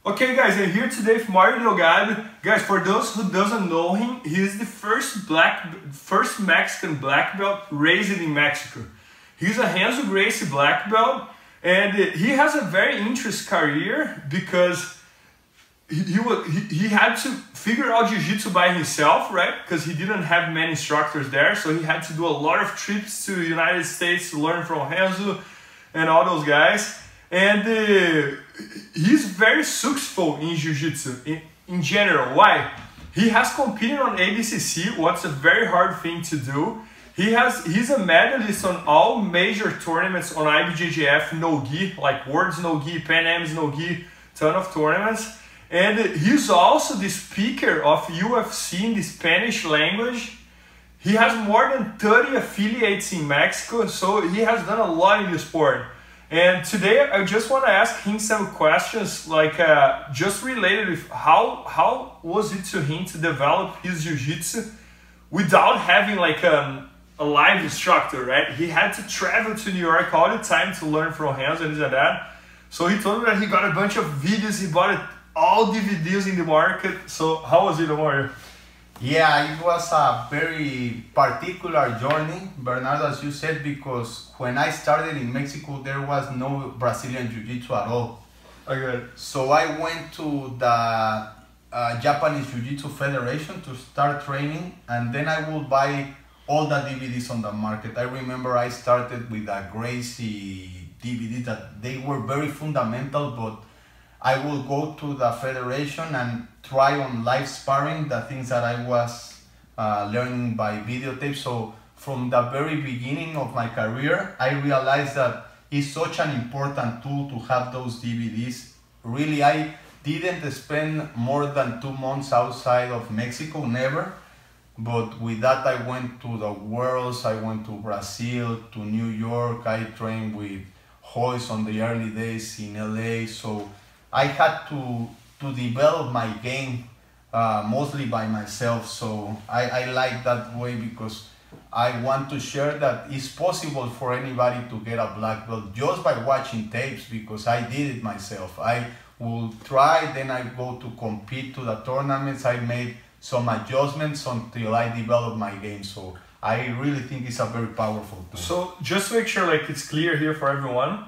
Okay guys, I'm here today with Mario Delgado. Guys, for those who doesn't know him, he is the first Mexican black belt raised in Mexico. He's a Renzo Gracie black belt, and he has a very interesting career because he had to figure out Jiu-Jitsu by himself, right? Because he didn't have many instructors there, so he had to do a lot of trips to the United States to learn from Renzo and all those guys. And he's very successful in Jiu-Jitsu in general. Why? He has competed on ABCC, what's a very hard thing to do. He's a medalist on all major tournaments on IBJJF no-gi, like Worlds no-gi, Pan Am's no-gi, ton of tournaments. And he's also the speaker of UFC in the Spanish language. He has more than 30 affiliates in Mexico, so he has done a lot in the sport. And today I just want to ask him some questions, like just related with how was it to him to develop his jiu-jitsu without having like a live instructor, right? He had to travel to New York all the time to learn from Renzo and this and that. So he told me that he got a bunch of videos, he bought all DVDs in the market. So how was it, Mario? Yeah, it was a very particular journey, Bernardo, as you said, because when I started in Mexico, there was no Brazilian Jiu-Jitsu at all. Okay. So I went to the Japanese Jiu-Jitsu Federation to start training, and then I would buy all the DVDs on the market. I remember I started with a Gracie DVD that they were very fundamental, but I will go to the federation and try on live sparring the things that I was learning by videotape. So from the very beginning of my career, I realized that it's such an important tool to have those DVDs. Really, I didn't spend more than 2 months outside of Mexico, never. But with that, I went to the Worlds, I went to Brazil, to New York. I trained with Hoist on the early days in LA. So I had to develop my game mostly by myself. So I like that way because I want to share that it's possible for anybody to get a black belt just by watching tapes, because I did it myself. I will try, then I go to compete to the tournaments. I made some adjustments until I developed my game. So I really think it's a very powerful tool. So just to make sure like it's clear here for everyone,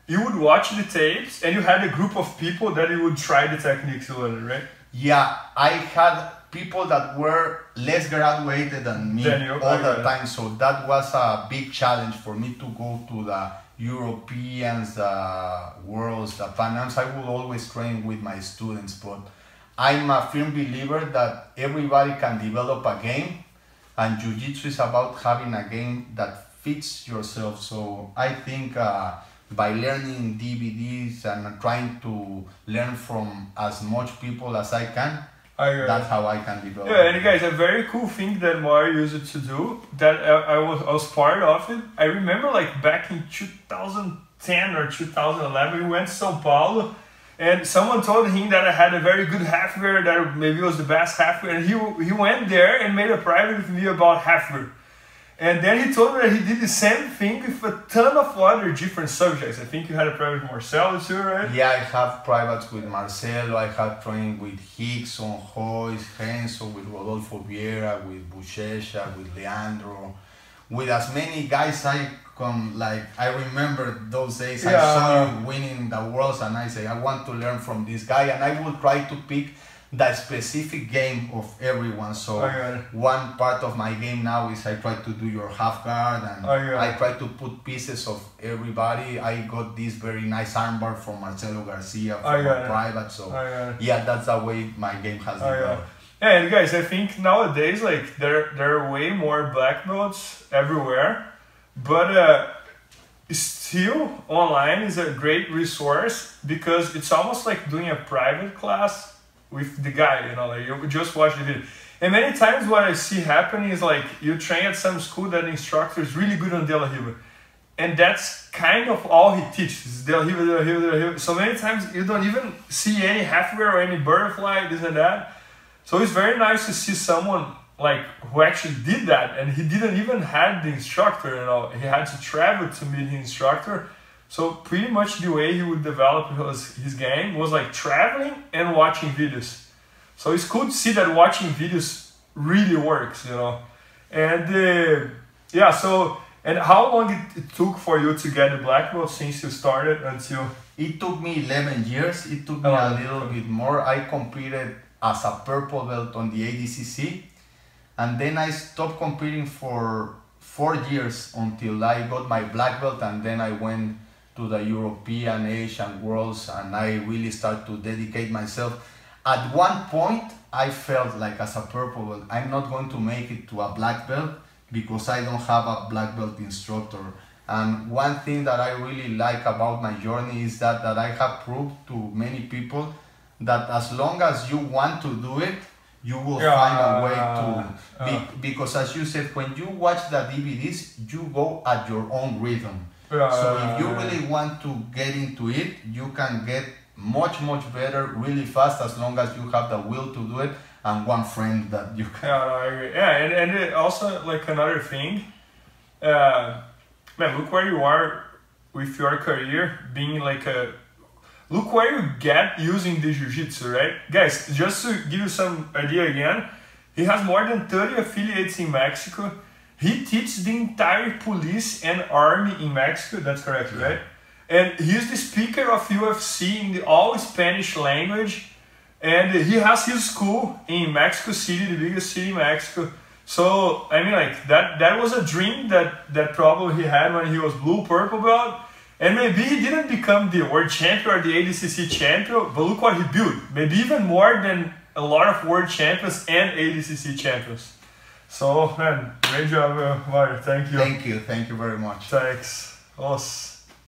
you would watch the tapes and you had a group of people that you would try the techniques you learned, right? Yeah, I had people that were less graduated than me all the time. So that was a big challenge for me to go to the Europeans, the Worlds, the Pan Ams. I would always train with my students, but I'm a firm believer that everybody can develop a game, and Jiu-Jitsu is about having a game that fits yourself. So I think by learning DVDs and trying to learn from as much people as I can, that's how I can develop. Yeah, and guys, a very cool thing that Mario used to do, that I was part of it. I remember like back in 2010 or 2011, we went to Sao Paulo, and someone told him that I had a very good half guard, that maybe was the best half guard, and he went there and made a private with me about half guard. And then he told me that he did the same thing with a ton of other different subjects. I think you had a private with Marcelo too, right? Yeah, I have privates with Marcelo. I have trained with Hicks on Hoist, Renzo, with Rodolfo Vieira, with Buchecha, with Leandro. With as many guys I remember those days. Yeah. I saw you winning the Worlds and I say, I want to learn from this guy, and I will try to pick the specific game of everyone. So one part of my game now is I try to do your half guard, and I try to put pieces of everybody. I got this very nice armbar from Marcelo Garcia from a private. So yeah, that's the way my game has developed. Yeah, and guys, I think nowadays like there are way more black belts everywhere, but still online is a great resource because it's almost like doing a private class with the guy, you know, like you just watch the video. And many times what I see happening is like you train at some school that the instructor is really good on De La Riva, and that's kind of all he teaches, De La Riva, De La Riva, De La Riva. So many times you don't even see any half guard or any butterfly, this and that. So it's very nice to see someone like who actually did that, and he didn't even have the instructor, you know, he had to travel to meet the instructor. So pretty much the way he would develop his game was like traveling and watching videos. So it's cool to see that watching videos really works, you know. And yeah, so, and how long it took for you to get the black belt since you started until? It took me 11 years. It took me a little bit more. I competed as a purple belt on the ADCC, and then I stopped competing for 4 years until I got my black belt, and then I went to the European, Asian Worlds, and I really started to dedicate myself. At one point, I felt like as a purple belt, I'm not going to make it to a black belt because I don't have a black belt instructor. And one thing that I really like about my journey is that I have proved to many people that as long as you want to do it, you will find a way to, because as you said, when you watch the DVDs, you go at your own rhythm. So if you really want to get into it, you can get much better really fast as long as you have the will to do it and one friend that you can. Yeah, I agree. Yeah, and it also like another thing, man, look where you are with your career, being like a, look where you get using the Jiu-Jitsu, right? Guys, just to give you some idea again, he has more than 30 affiliates in Mexico. He teaches the entire police and army in Mexico, that's correct, right? And he's the speaker of UFC in the all Spanish language. And he has his school in Mexico City, the biggest city in Mexico. So, I mean, like, that was a dream that probably he had when he was blue purple belt. And maybe he didn't become the world champion or the ADCC champion, but look what he built. Maybe even more than a lot of world champions and ADCC champions. So, man, great job, Mario. Thank you. Thank you very much. Thanks. Awesome.